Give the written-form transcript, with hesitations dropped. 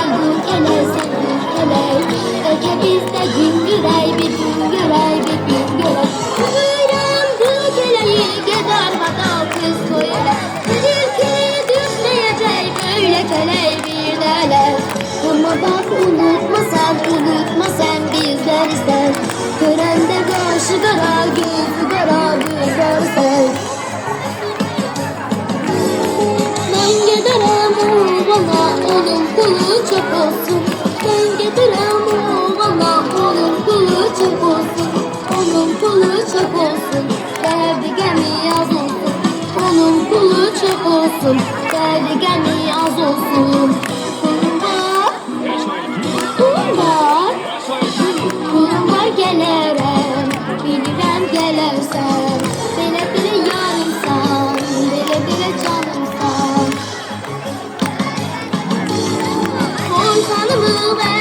sevdim ele sevdim ele. Gece bizde gün görey bir gün görey bir gün görey. Buyuram bu geleyi gider bana kız koyele. Bir kere düşmeyecek böyle keley bir dele. Ama bak unutma sen bizleri sen. Görende başı kara gözü kara gözler. Ben giderim oğlana onun kulu çok olsun. Ben giderim oğlana onun kulu çok olsun. Onun kulu çok olsun. Derdi gemi az olsun. Onun kulu çok olsun. Derdi gemi az olsun. Kulum var gelirim, bilirəm gələrsən. Belə yarımsan, belə canımsan. Soy sanımı ver.